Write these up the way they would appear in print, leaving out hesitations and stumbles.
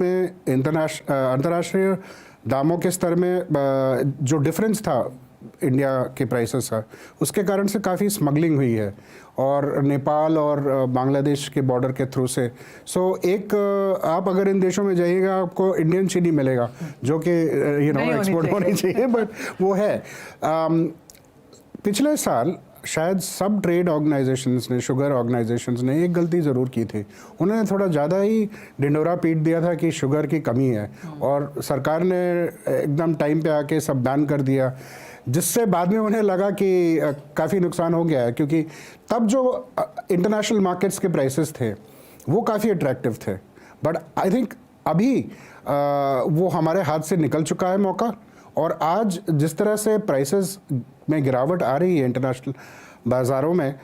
में अंतर्राष्ट्रीय दामों के स्तर में जो डिफरेंस था इंडिया के प्राइसेस का, उसके कारण से काफ़ी स्मगलिंग हुई है और नेपाल और बांग्लादेश के बॉर्डर के थ्रू से। सो एक आप अगर इन देशों में जाइएगा आपको इंडियन चीनी मिलेगा जो कि एक्सपोर्ट होनी चाहिए, बट वो है। पिछले साल शायद सब ट्रेड ऑर्गेनाइजेशंस ने, शुगर ऑर्गेनाइजेशंस ने एक गलती ज़रूर की थी। उन्होंने थोड़ा ज़्यादा ही ढिंडोरा पीट दिया था कि शुगर की कमी है और सरकार ने एकदम टाइम पे आके सब बैन कर दिया, जिससे बाद में उन्हें लगा कि काफ़ी नुकसान हो गया है, क्योंकि तब जो इंटरनेशनल मार्केट्स के प्राइसेस थे वो काफ़ी अट्रैक्टिव थे। बट आई थिंक अभी वो हमारे हाथ से निकल चुका है मौका, और आज जिस तरह से प्राइसेस में गिरावट आ रही है इंटरनेशनल बाज़ारों में,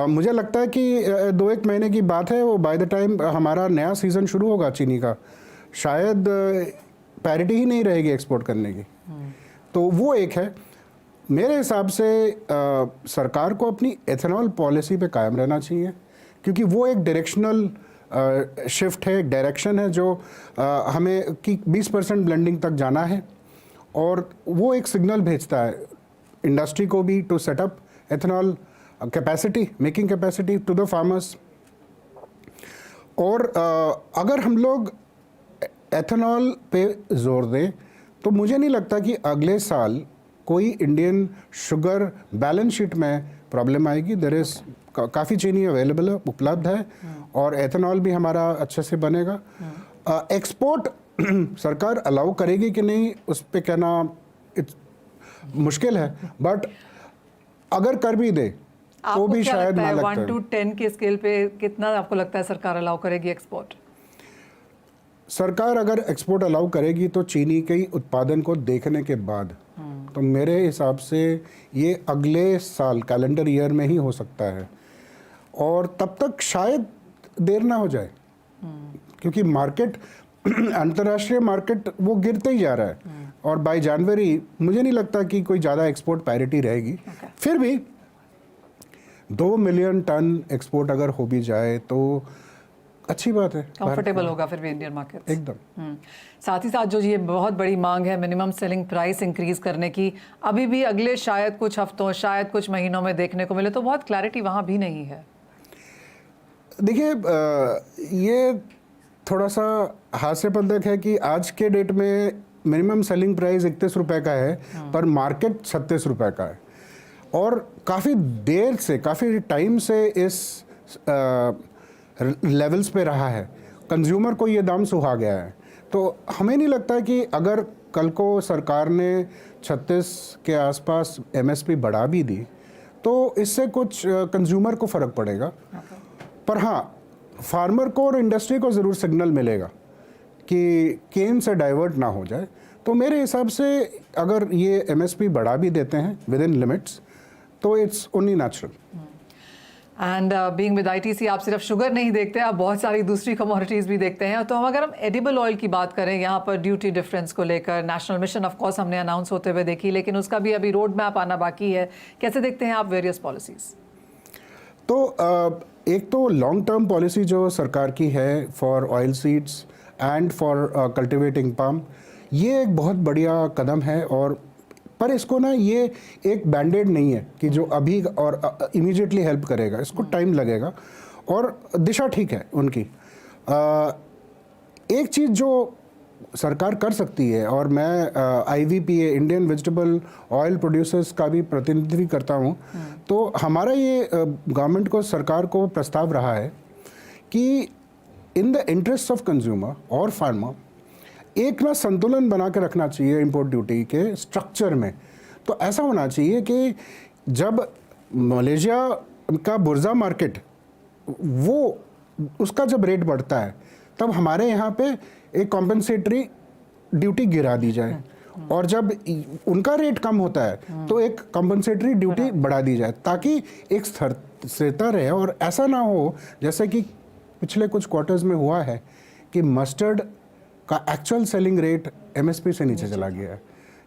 मुझे लगता है कि 2-1 महीने की बात है, वो बाय द टाइम हमारा नया सीज़न शुरू होगा चीनी का, शायद पैरिटी ही नहीं रहेगी एक्सपोर्ट करने की। तो वो एक है। मेरे हिसाब से सरकार को अपनी एथेनॉल पॉलिसी पे कायम रहना चाहिए, क्योंकि वो एक डायरेक्शनल शिफ्ट है, एक डायरेक्शन है जो हमें कि 20% ब्लेंडिंग तक जाना है, और वो एक सिग्नल भेजता है इंडस्ट्री को भी to setup ethanol capacity, making capacity to the farmers. और अगर हम लोग एथेनॉल पे जोर दें तो मुझे नहीं लगता कि अगले साल कोई इंडियन शुगर बैलेंस शीट में प्रॉब्लम आएगी। देयर इज काफ़ी चीनी अवेलेबल है, उपलब्ध है, और एथेनॉल भी हमारा अच्छे से बनेगा। एक्सपोर्ट सरकार अलाउ करेगी कि नहीं उस पर कहना मुश्किल है, बट अगर कर भी दे तो भी शायद ना लगता है। 1 to 10 के स्केल पे कितना आपको लगता है सरकार अलाउ करेगी एक्सपोर्ट? सरकार अगर एक्सपोर्ट अलाउ करेगी तो चीनी के उत्पादन को देखने के बाद, तो मेरे हिसाब से ये अगले साल कैलेंडर ईयर में ही हो सकता है, और तब तक शायद देर ना हो जाए, क्योंकि मार्केट अंतर्राष्ट्रीय मार्केट वो गिरते ही जा रहा है, और बाय जनवरी मुझे नहीं लगता कि कोई ज़्यादा एक्सपोर्ट पैरिटी रहेगी। फिर भी 2 मिलियन टन एक्सपोर्ट अगर हो भी जाए तो अच्छी बात है, कंफर्टेबल होगा फिर भी इंडियन मार्केट एकदम। साथ ही साथ जो ये बहुत बड़ी मांग है मिनिमम सेलिंग प्राइस इंक्रीज करने की, अभी भी अगले शायद कुछ हफ्तों, शायद कुछ महीनों में देखने को मिले, तो बहुत क्लैरिटी वहाँ भी नहीं है। देखिए, ये थोड़ा सा हास्यपंदक है कि आज के डेट में मिनिमम सेलिंग प्राइस 31 रुपये का है, पर मार्केट 36 रुपये का है, और काफ़ी देर से, काफ़ी टाइम से इस लेवल्स पे रहा है। कंज्यूमर को ये दाम सुहा गया है। तो हमें नहीं लगता कि अगर कल को सरकार ने 36 के आसपास एमएसपी बढ़ा भी दी तो इससे कुछ कंज्यूमर को फ़र्क पड़ेगा। पर हाँ, फार्मर को और इंडस्ट्री को ज़रूर सिग्नल मिलेगा कि केन से डाइवर्ट ना हो जाए। तो मेरे हिसाब से अगर ये एमएसपी बढ़ा भी देते हैं विद इन लिमिट्स तो it's only natural. And being with ITC आप सिर्फ शुगर नहीं देखते, आप बहुत सारी दूसरी कमोडिटीज़ भी देखते हैं। तो अगर हम एडिबल ऑयल की बात करें, यहाँ पर ड्यूटी डिफरेंस को लेकर नेशनल मिशन ऑफ कोर्स हमने अनाउंस होते हुए देखी, लेकिन उसका भी अभी रोड मैप आना बाकी है। कैसे देखते हैं आप वेरियस पॉलिसीज़? तो एक तो लॉन्ग टर्म पॉलिसी जो सरकार की है for oil seeds and for cultivating palm, ये एक बहुत बढ़िया कदम है, और पर इसको ना ये एक बैंडेड नहीं है कि जो अभी और इमीडिएटली हेल्प करेगा, इसको टाइम लगेगा, और दिशा ठीक है उनकी। एक चीज़ जो सरकार कर सकती है, और मैं IVPA Indian vegetable oil producers का भी प्रतिनिधित्व करता हूँ, तो हमारा ये गवर्नमेंट को, सरकार को प्रस्ताव रहा है कि in the interest of consumer और फार्मर एक ना संतुलन बना के रखना चाहिए इंपोर्ट ड्यूटी के स्ट्रक्चर में। तो ऐसा होना चाहिए कि जब मलेशिया का बुर्जा मार्केट वो उसका जब रेट बढ़ता है तब हमारे यहाँ पे एक कॉम्पेंसेटरी ड्यूटी गिरा दी जाए, और जब उनका रेट कम होता है तो एक कॉम्पेंसेटरी ड्यूटी बढ़ा दी जाए, ताकि एक स्थिरता रहे। और ऐसा ना हो जैसे कि पिछले कुछ क्वार्टर्स में हुआ है कि मस्टर्ड का एक्चुअल सेलिंग रेट एमएसपी से नीचे चला गया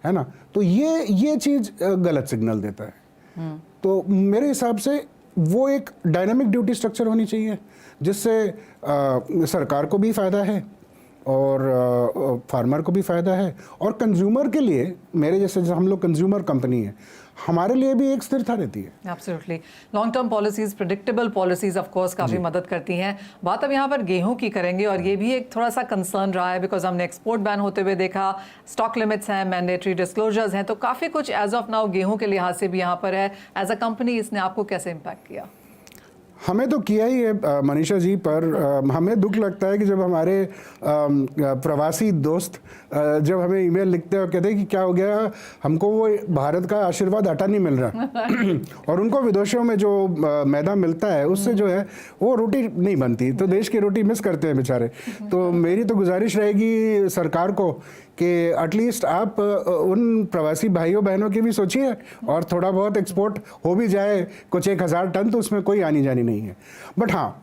है ना। तो ये चीज़ गलत सिग्नल देता है। तो मेरे हिसाब से वो एक डायनामिक ड्यूटी स्ट्रक्चर होनी चाहिए, जिससे सरकार को भी फ़ायदा है और फार्मर को भी फ़ायदा है और कंज्यूमर के लिए, मेरे जैसे हम लोग कंज्यूमर कंपनी है, हमारे लिए भी एक स्थिरता रहती है। Absolutely. Long term policies, predictable policies of course काफ़ी मदद करती हैं। बात अब यहाँ पर गेहूं की करेंगे और ये भी एक थोड़ा सा कंसर्न रहा है बिकॉज हमने एक्सपोर्ट बैन होते हुए देखा, स्टॉक लिमिट्स हैं, मैंडेटरी डिस्क्लोजर्स हैं, तो काफ़ी कुछ एज ऑफ नाउ गेहूं के लिहाज से भी यहाँ पर है। एज अ कंपनी इसने आपको कैसे इम्पैक्ट किया? हमें तो किया ही है मनीषा जी, पर हमें दुख लगता है कि जब हमारे प्रवासी दोस्त जब हमें ईमेल लिखते हैं और कहते हैं कि क्या हो गया, हमको वो भारत का आशीर्वाद आटा नहीं मिल रहा और उनको विदेशों में जो मैदा मिलता है उससे जो है वो रोटी नहीं बनती, तो देश की रोटी मिस करते हैं बेचारे। तो मेरी तो गुजारिश रहेगी सरकार को कि एटलीस्ट आप उन प्रवासी भाइयों बहनों की भी सोचिए और थोड़ा बहुत एक्सपोर्ट हो भी जाए, कुछ 1000 टन, तो उसमें कोई आनी जानी नहीं है। बट हाँ,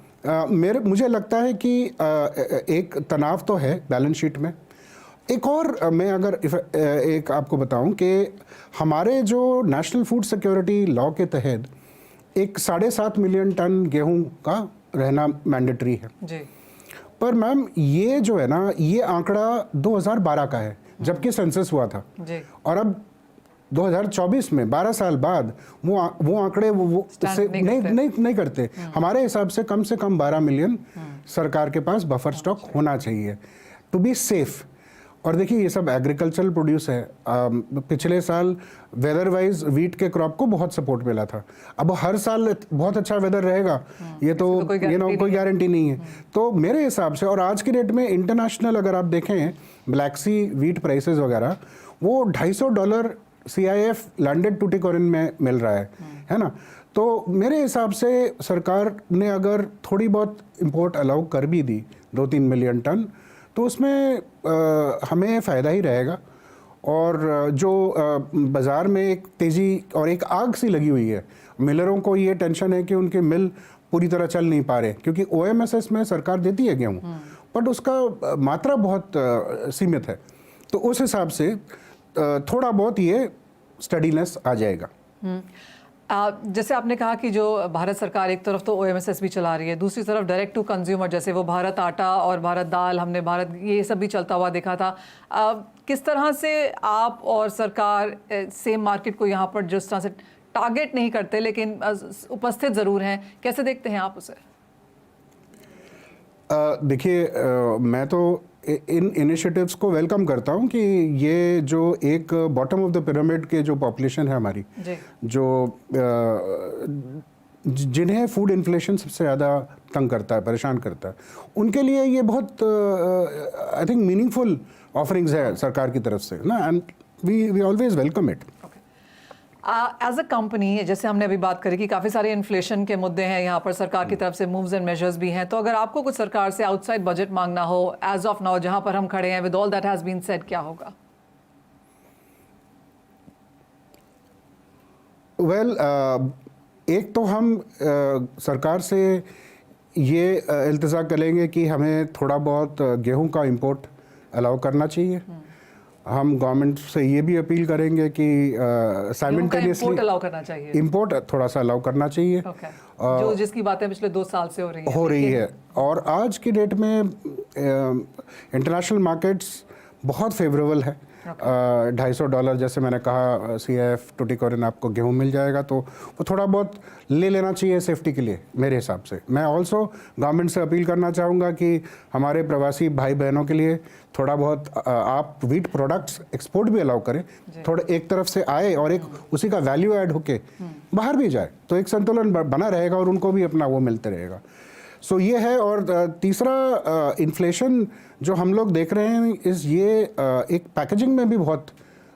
मुझे लगता है कि एक तनाव तो है बैलेंस शीट में। एक और मैं अगर एक आपको बताऊं कि हमारे जो नेशनल फूड सिक्योरिटी लॉ के तहत एक 7.5 मिलियन टन गेहूं का रहना मैंडेटरी है जी। पर मैम ये जो है ना, ये आंकड़ा 2012 का है जबकि सेंसस हुआ था जी। और अब 2024 में 12 साल बाद वो आंकड़े वो से नहीं करते। हमारे हिसाब से कम 12 मिलियन सरकार के पास बफर स्टॉक होना चाहिए टू बी सेफ। और देखिए ये सब एग्रीकल्चरल प्रोड्यूस है। पिछले साल वेदर वाइज वीट के क्रॉप को बहुत सपोर्ट मिला था, अब हर साल बहुत अच्छा वेदर रहेगा ये तो कोई गारंटी नहीं है। तो मेरे हिसाब से, और आज की डेट में इंटरनेशनल अगर आप देखें ब्लैक सी वीट प्राइसेस वगैरह, वो $250 CIF लैंडेड टूटिकोरिन में मिल रहा है ना। तो मेरे हिसाब से सरकार ने अगर थोड़ी बहुत इंपोर्ट अलाउ कर भी दी 2-3 मिलियन टन, तो उसमें हमें फ़ायदा ही रहेगा। और जो बाज़ार में एक तेज़ी और एक आग सी लगी हुई है, मिलरों को ये टेंशन है कि उनके मिल पूरी तरह चल नहीं पा रहे, क्योंकि OMSS में सरकार देती है गेहूँ बट उसका मात्रा बहुत सीमित है। तो उस हिसाब से थोड़ा बहुत ये स्टडीनेस आ जाएगा। जैसे आपने कहा कि जो भारत सरकार एक तरफ तो OMSS भी चला रही है, दूसरी तरफ डायरेक्ट टू कंज्यूमर, जैसे वो भारत आटा और भारत दाल, हमने भारत ये सब भी चलता हुआ देखा था। किस तरह से आप और सरकार सेम मार्केट को यहाँ पर जिस तरह से टारगेट नहीं करते लेकिन उपस्थित ज़रूर हैं, कैसे देखते हैं आप उसे? देखिए, मैं तो इन इनिशिएटिव्स को वेलकम करता हूं कि ये जो एक बॉटम ऑफ द पिरामिड के जो पॉपुलेशन है हमारी, जो जिन्हें फूड इन्फ्लेशन सबसे ज़्यादा तंग करता है, परेशान करता है, उनके लिए ये बहुत आई थिंक मीनिंगफुल ऑफरिंग्स है सरकार की तरफ से ना, and we always welcome it. As a company, जैसे हमने अभी बात करी कि काफ़ी सारे इन्फ्लेशन के मुद्दे हैं यहाँ पर, सरकार की तरफ से मूव्स एंड मेजर्स भी हैं, तो अगर आपको कुछ सरकार से आउटसाइड बजट मांगना हो एज ऑफ नाउ जहाँ पर हम खड़े हैं, with all that has been said, क्या होगा? वेल, एक तो हम सरकार से ये इल्तिजा करेंगे कि हमें थोड़ा बहुत गेहूं का इंपोर्ट अलाउ करना चाहिए। हम गवर्नमेंट से ये भी अपील करेंगे कि साइमल्टेनियसली इंपोर्ट थोड़ा सा अलाउ करना चाहिए, जो जिसकी बातें पिछले 2 साल से हो रही है। और आज की डेट में इंटरनेशनल मार्केट्स बहुत फेवरेबल है। $250 जैसे मैंने कहा CIF टूटिकोरिन आपको गेहूं मिल जाएगा, तो वो थोड़ा बहुत ले लेना चाहिए सेफ्टी के लिए मेरे हिसाब से। मैं ऑल्सो गवर्नमेंट से अपील करना चाहूँगा कि हमारे प्रवासी भाई बहनों के लिए थोड़ा बहुत आप वीट प्रोडक्ट्स एक्सपोर्ट भी अलाउ करें, थोड़ा एक तरफ से आए और एक उसी का वैल्यू ऐड होके बाहर भी जाए, तो एक संतुलन बना रहेगा और उनको भी अपना वो मिलते रहेगा। सो ये है। और तीसरा, इन्फ्लेशन जो हम लोग देख रहे हैं ये एक पैकेजिंग में भी बहुत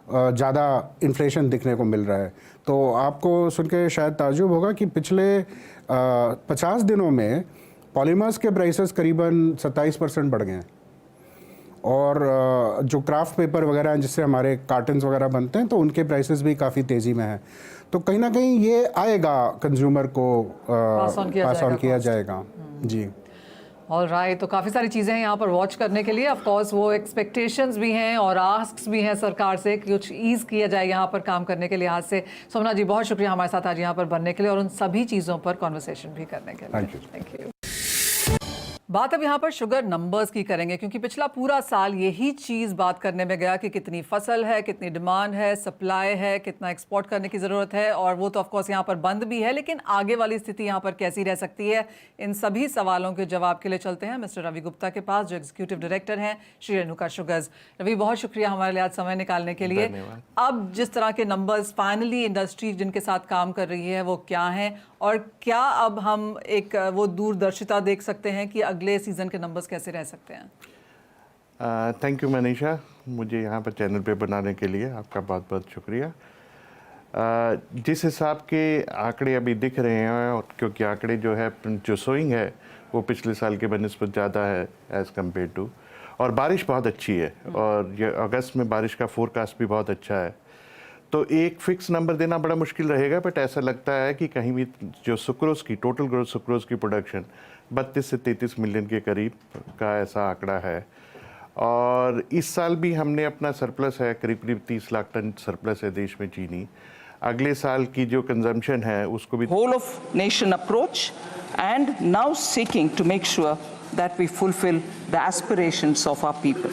ज़्यादा इन्फ्लेशन दिखने को मिल रहा है। तो आपको सुन के शायद ताज्जुब होगा कि पिछले 50 दिनों में पॉलीमर्स के प्राइसेस करीबन 27% बढ़ गए हैं, और जो क्राफ्ट पेपर वगैरह हैं जिससे हमारे कार्टन्स वगैरह बनते हैं, तो उनके प्राइसेस भी काफ़ी तेज़ी में हैं। तो कहीं ना कहीं ये आएगा, कंज्यूमर को पास ऑन किया जाएगा। जी, ऑल राइट। तो काफ़ी सारी चीज़ें हैं यहाँ पर वॉच करने के लिए। ऑफ कोर्स वो एक्सपेक्टेशंस भी हैं और आस्क्स भी हैं सरकार से कि कुछ ईज़ किया जाए यहाँ पर काम करने के लिहाज से। सोमनाथ जी, बहुत शुक्रिया हमारे साथ आज यहाँ पर बनने के लिए और उन सभी चीज़ों पर कॉन्वर्सेशन भी करने के लिए। Thank you. बात अब यहाँ पर शुगर नंबर्स की करेंगे, क्योंकि पिछला पूरा साल यही चीज़ बात करने में गया कि कितनी फसल है, कितनी डिमांड है, सप्लाई है, कितना एक्सपोर्ट करने की ज़रूरत है, और वो तो ऑफ कोर्स यहाँ पर बंद भी है, लेकिन आगे वाली स्थिति यहाँ पर कैसी रह सकती है, इन सभी सवालों के जवाब के लिए चलते हैं मिस्टर रवि गुप्ता के पास, जो एग्जीक्यूटिव डायरेक्टर हैं श्री रेणुका शुगर्स। रवि, बहुत शुक्रिया हमारे लिए आज समय निकालने के लिए। अब जिस तरह के नंबर्स फाइनली इंडस्ट्री जिनके साथ काम कर रही है वो क्या हैं, और क्या अब हम एक वो दूरदर्शिता देख सकते हैं कि अगले सीजन के नंबर्स कैसे रह सकते हैं? थैंक यू मनीषा, मुझे यहाँ पर चैनल पे बनाने के लिए आपका बहुत बहुत शुक्रिया। जिस हिसाब के आंकड़े अभी दिख रहे हैं, और क्योंकि आंकड़े जो सोइंग है वो पिछले साल के बनिस्बत ज़्यादा है एज़ कम्पेयर टू, और बारिश बहुत अच्छी है, और ये अगस्त में बारिश का फोरकास्ट भी बहुत अच्छा है, तो एक फिक्स नंबर देना बड़ा मुश्किल रहेगा। बट ऐसा लगता है कि कहीं भी जो सुक्रोज की टोटल ग्रोथ सुक्रोज की प्रोडक्शन 32 से 33 मिलियन के करीब का ऐसा आंकड़ा है, और इस साल भी हमने अपना सरप्लस है, करीब करीब 30 लाख टन सरप्लस है देश में चीनी। अगले साल की जो कंजम्पशन है उसको भी whole of nation approach, and now seeking to make sure that we fulfill the aspirations of our people.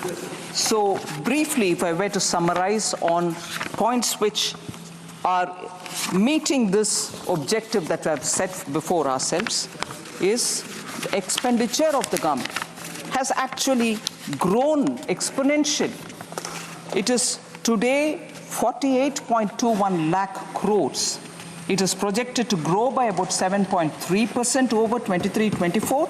So briefly, if I were to summarize on points which are meeting this objective that we have set before ourselves, is the expenditure of the government has actually grown exponentially. It is today 48.21 lakh crores. It is projected to grow by about 7.3% over 23-24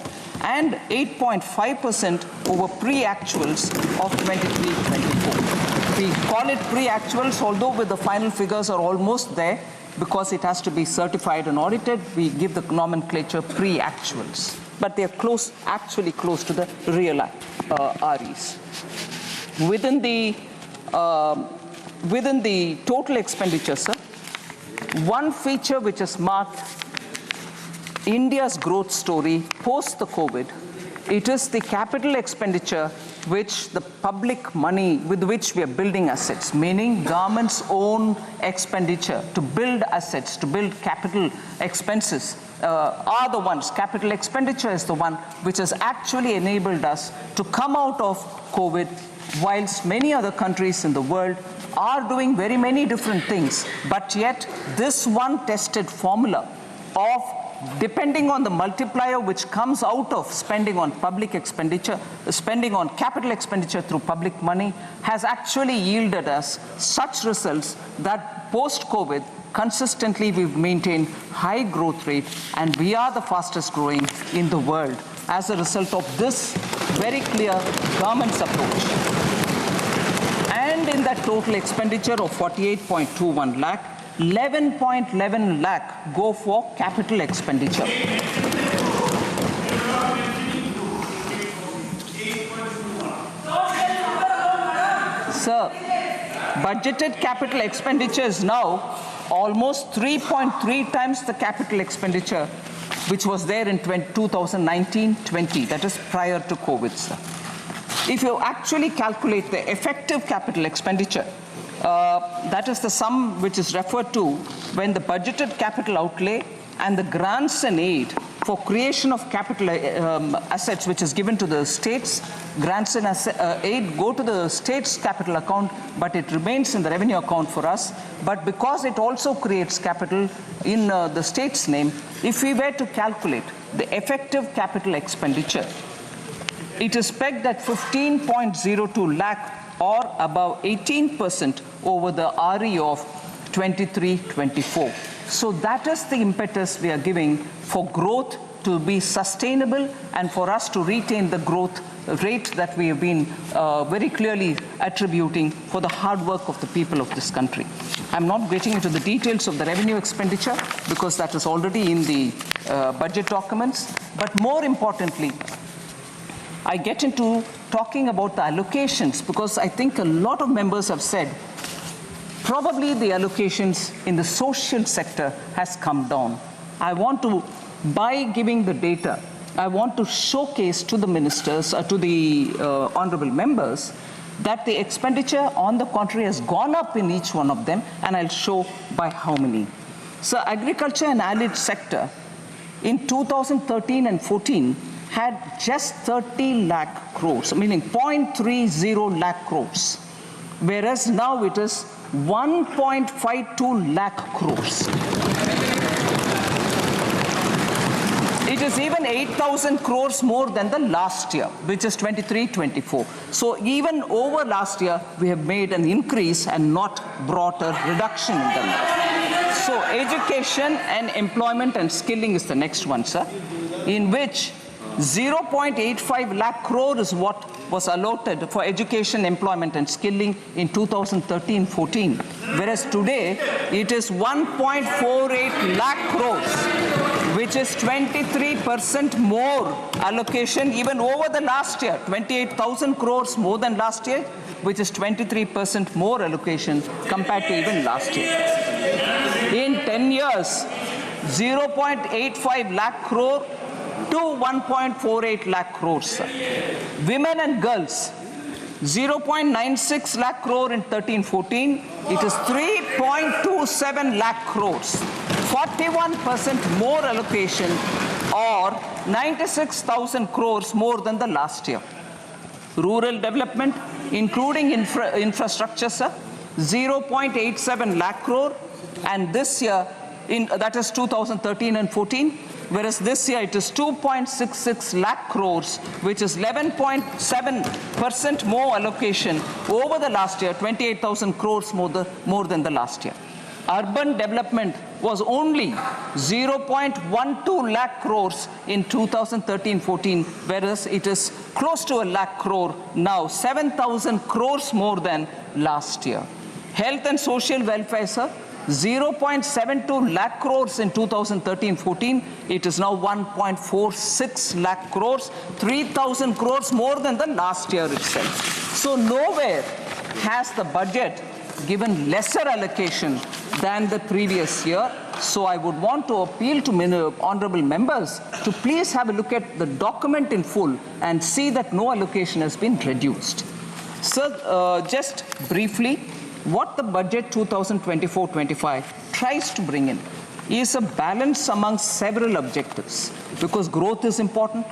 and 8.5% over pre-actuals of 23-24. We call it pre-actuals, although with the final figures are almost there, because it has to be certified and audited, we give the nomenclature pre-actuals. But they are close, actually close to the real REs. Within the total expenditure, sir, one feature which has marked India's growth story post the COVID, it is the capital expenditure which the public money with which we are building assets, meaning government's own expenditure to build assets, to build capital expenses, are the ones, capital expenditure is the one which has actually enabled us to come out of COVID, whilst many other countries in the world are doing very many different things, but yet this one tested formula of depending on the multiplier which comes out of spending on public expenditure, spending on capital expenditure through public money, has actually yielded us such results that post-COVID, consistently we've maintained high growth rate, and we are the fastest growing in the world as a result of this very clear government's approach. And in that total expenditure of 48.21 lakh, 11.11 lakh go for capital expenditure. Sir, budgeted capital expenditure is now almost 3.3 times the capital expenditure which was there in 2019-20, that is prior to COVID, sir. If you actually calculate the effective capital expenditure, that is the sum which is referred to when the budgeted capital outlay and the grants and aid for creation of capital assets which is given to the states, grants and aid go to the state's capital account, but it remains in the revenue account for us. But because it also creates capital in the state's name, if we were to calculate the effective capital expenditure, it is pegged at 15.02 lakh, or above 18% over the RE of 23-24. So that is the impetus we are giving for growth to be sustainable and for us to retain the growth rate that we have been very clearly attributing for the hard work of the people of this country. I'm not getting into the details of the revenue expenditure because that is already in the budget documents, but more importantly, I get into talking about the allocations because I think a lot of members have said probably the allocations in the social sector has come down. I want to, by giving the data, I want to showcase to the ministers, to the honorable members, that the expenditure on the contrary has gone up in each one of them, and I'll show by how many. So agriculture and allied sector in 2013 and 14 had just 30 lakh crores, meaning 0.30 lakh crores, whereas now it is 1.52 lakh crores. It is even 8,000 crores more than the last year, which is 23-24. So even over last year, we have made an increase and not brought a reduction in them. So education and employment and skilling is the next one, sir, in which 0.85 lakh crore is what was allotted for education, employment and skilling in 2013-14, whereas today it is 1.48 lakh crores, which is 23% more allocation even over the last year, 28,000 crores more than last year, which is 23% more allocation compared to even last year. In 10 years, 0.85 lakh crore to 1.48 lakh crores. Women and girls, 0.96 lakh crore in 13-14, it is 3.27 lakh crores, 41% more allocation or 96,000 crores more than the last year. Rural development, including infrastructure, sir, 0.87 lakh crore, and this year, that is 2013 and 14, whereas this year it is 2.66 lakh crores, which is 11.7% more allocation over the last year, 28,000 crores more than the last year. Urban development was only 0.12 lakh crores in 2013-14, whereas it is close to a lakh crore now, 7,000 crores more than last year. Health and social welfare, sir, 0.72 lakh crores in 2013-14. It is now 1.46 lakh crores, 3,000 crores more than the last year itself. So nowhere has the budget given lesser allocation than the previous year. So I would want to appeal to honorable members to please have a look at the document in full and see that no allocation has been reduced. Sir, just briefly, what the budget 2024-25 tries to bring in is a balance among several objectives, because growth is important,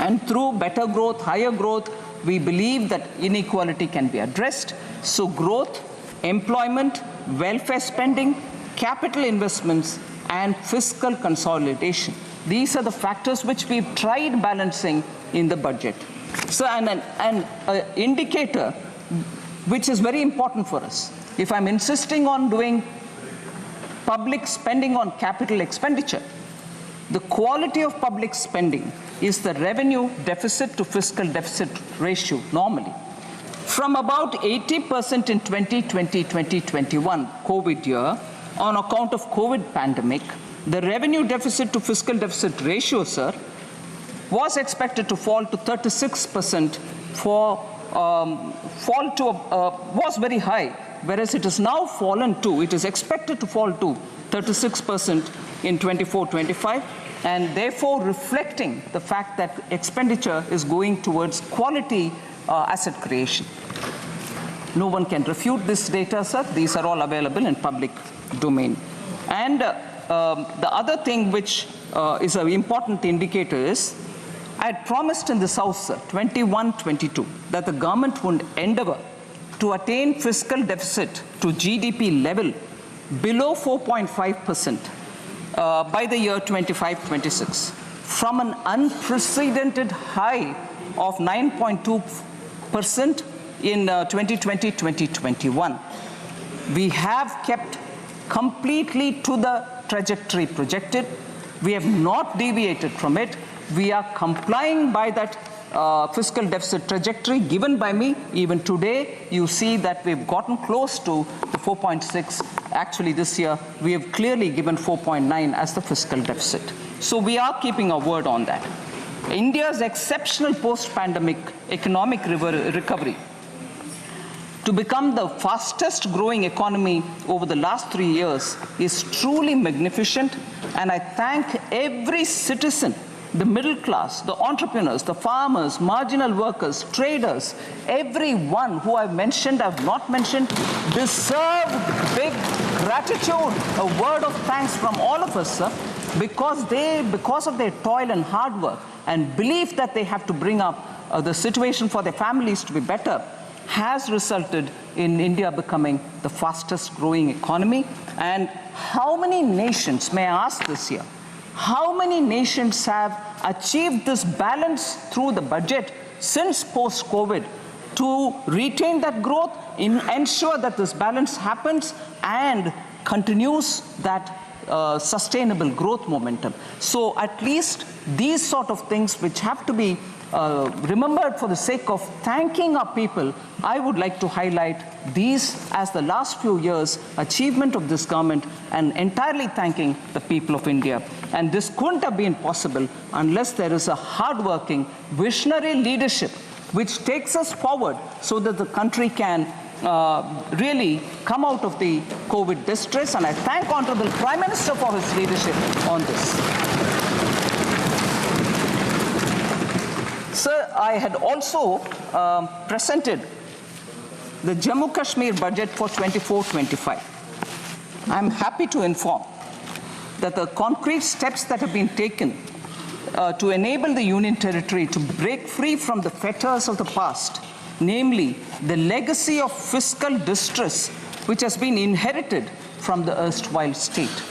and through better growth, higher growth, we believe that inequality can be addressed. So growth, employment, welfare spending, capital investments, and fiscal consolidation. These are the factors which we've tried balancing in the budget. So an indicator which is very important for us. If I'm insisting on doing public spending on capital expenditure, the quality of public spending is the revenue deficit to fiscal deficit ratio normally. From about 80% in 2020-2021 COVID year, on account of COVID pandemic, the revenue deficit to fiscal deficit ratio, sir, was expected to fall to 36% was very high, whereas it has now fallen to, it is expected to fall to 36% in 24-25, and therefore reflecting the fact that expenditure is going towards quality asset creation. No one can refute this data, sir. These are all available in public domain. And the other thing which is an important indicator is, I had promised in this House, sir, 21-22, that the government would endeavor to attain fiscal deficit to GDP level below 4.5% by the year 25-26, from an unprecedented high of 9.2% in 2020-2021. We have kept completely to the trajectory projected. We have not deviated from it. We are complying by that fiscal deficit trajectory given by me. Even today, you see that we've gotten close to the 4.6. Actually, this year, we have clearly given 4.9 as the fiscal deficit. So we are keeping our word on that. India's exceptional post-pandemic economic recovery to become the fastest growing economy over the last 3 years is truly magnificent, and I thank every citizen, the middle class, the entrepreneurs, the farmers, marginal workers, traders, everyone who I've mentioned, I've not mentioned, deserve big gratitude, a word of thanks from all of us, sir, because of their toil and hard work and belief that they have to bring up the situation for their families to be better, has resulted in India becoming the fastest growing economy. And how many nations, may I ask this year, how many nations have achieved this balance through the budget since post-COVID to retain that growth, ensure that this balance happens and continues that sustainable growth momentum? So at least these sort of things which have to be remembered for the sake of thanking our people, I would like to highlight these as the last few years' achievement of this government and entirely thanking the people of India. And this couldn't have been possible unless there is a hard-working, visionary leadership which takes us forward so that the country can really come out of the COVID distress. And I thank Honorable Prime Minister for his leadership on this. Sir, I had also presented the Jammu Kashmir budget for 24-25. I'm happy to inform that the concrete steps that have been taken to enable the Union Territory to break free from the fetters of the past, namely the legacy of fiscal distress which has been inherited from the erstwhile state.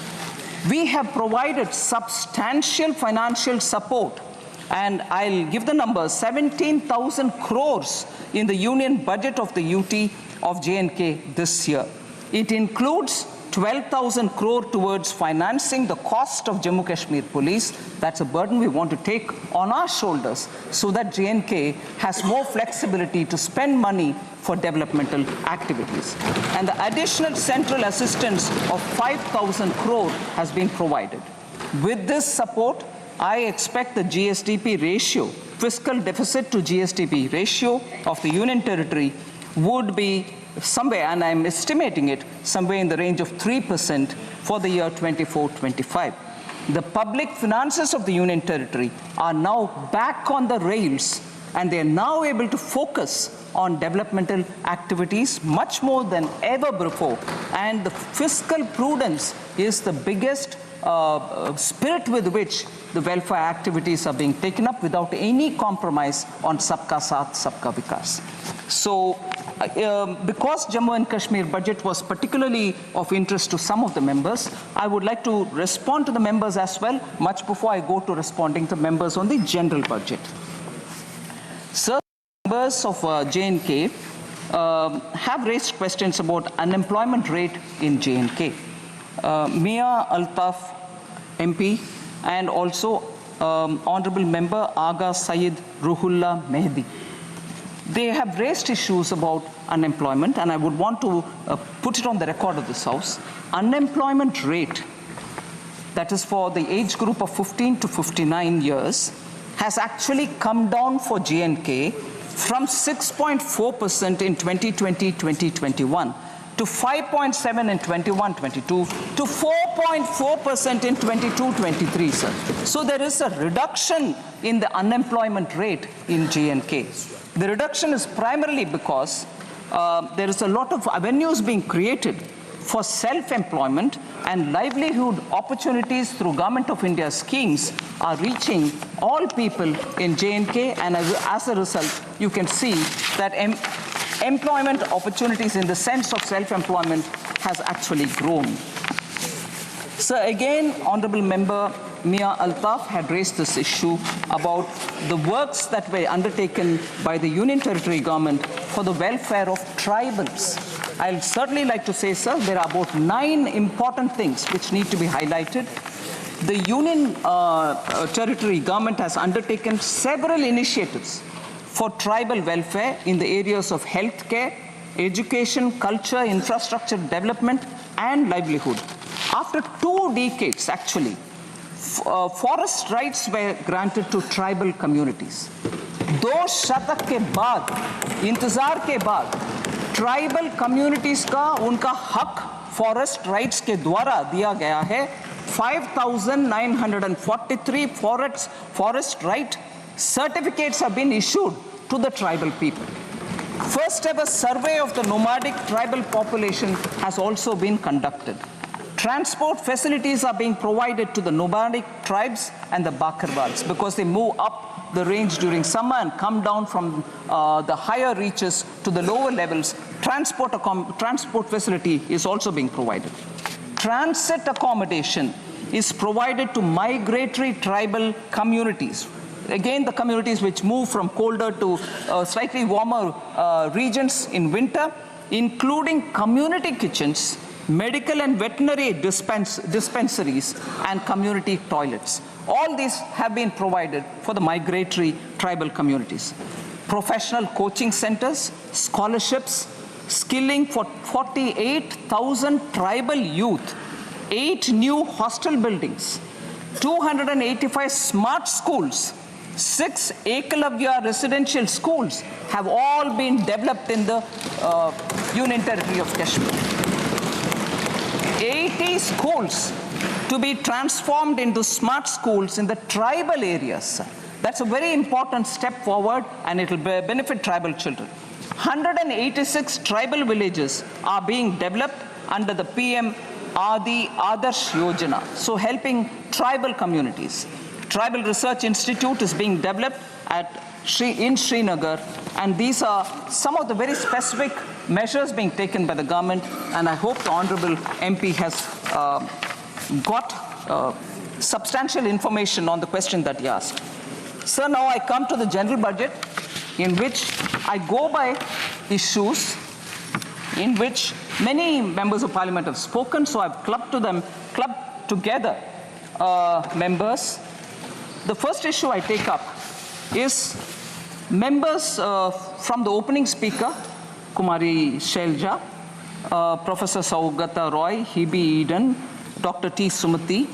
We have provided substantial financial support, and I'll give the numbers, 17,000 crores in the union budget of the UT of J&K this year. It includes 12,000 crore towards financing the cost of Jammu Kashmir Police. That's a burden we want to take on our shoulders so that J&K has more flexibility to spend money for developmental activities. And the additional central assistance of 5,000 crore has been provided. With this support, I expect the GSDP ratio, fiscal deficit to GSDP ratio of the Union Territory would be somewhere, and I'm estimating it, somewhere in the range of 3% for the year 24-25. The public finances of the Union Territory are now back on the rails, and they are now able to focus on developmental activities much more than ever before. And the fiscal prudence is the biggest spirit with which the welfare activities are being taken up without any compromise on Sabka Saath, Sabka Vikas. So, because Jammu and Kashmir budget was particularly of interest to some of the members, I would like to respond to the members as well, much before I go to responding to members on the general budget. Sir, members of J&K have raised questions about unemployment rate in J&K. Mia Altaf MP and also Honorable Member Aga Syed Ruhullah Mehdi. They have raised issues about unemployment, and I would want to put it on the record of this House. Unemployment rate, that is for the age group of 15 to 59 years, has actually come down for J&K from 6.4% in 2020-2021 to 5.7% in 21-22 to 4.4% in 22-23, sir. So there is a reduction in the unemployment rate in J&K. The reduction is primarily because there is a lot of avenues being created for self-employment, and livelihood opportunities through Government of India schemes are reaching all people in J&K, and as a result, you can see that employment opportunities in the sense of self-employment has actually grown. So again, Honorable Member Mia Altaf had raised this issue about the works that were undertaken by the Union Territory government for the welfare of tribals. I'll certainly like to say, sir, there are about 9 important things which need to be highlighted. The Union Territory government has undertaken several initiatives for tribal welfare in the areas of healthcare, education, culture, infrastructure development, and livelihood. After 2 decades, actually, forest rights were granted to tribal communities. 2 शतक के बाद, इंतजार के बाद, tribal communities का उनका हक forest rights के द्वारा दिया गया है. 5,943 forest right certificates have been issued to the tribal people. First ever survey of the nomadic tribal population has also been conducted. Transport facilities are being provided to the nomadic tribes and the Bakarwals because they move up the range during summer and come down from the higher reaches to the lower levels. Transport facility is also being provided. Transit accommodation is provided to migratory tribal communities. Again, the communities which move from colder to slightly warmer regions in winter, including community kitchens, medical and veterinary dispensaries, and community toilets. All these have been provided for the migratory tribal communities. Professional coaching centers, scholarships, skilling for 48,000 tribal youth, 8 new hostel buildings, 285 smart schools, 6 Ekalavya residential schools have all been developed in the Union Territory of Kashmir. 80 schools to be transformed into smart schools in the tribal areas. That's a very important step forward, and it will benefit tribal children. 186 tribal villages are being developed under the PM Adi Adarsh Yojana, so helping tribal communities. Tribal Research Institute is being developed in Srinagar, and these are some of the very specific measures being taken by the government, and I hope the Honorable MP has got substantial information on the question that he asked. Sir, now I come to the general budget, in which I go by issues in which many members of parliament have spoken, so I've clubbed together members. The first issue I take up is members from the opening speaker, Kumari Shelja, Professor Saugata Roy, Hebe Eden, Dr. T. Sumati,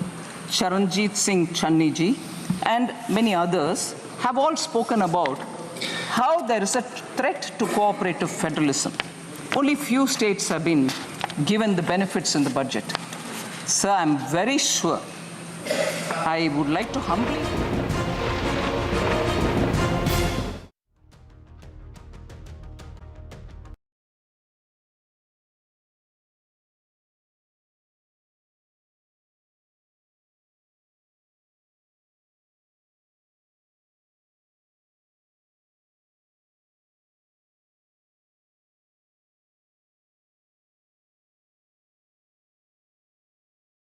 Charanjit Singh Channiji, and many others have all spoken about how there is a threat to cooperative federalism. Only few states have been given the benefits in the budget. Sir, I'm very sure I would like to humbly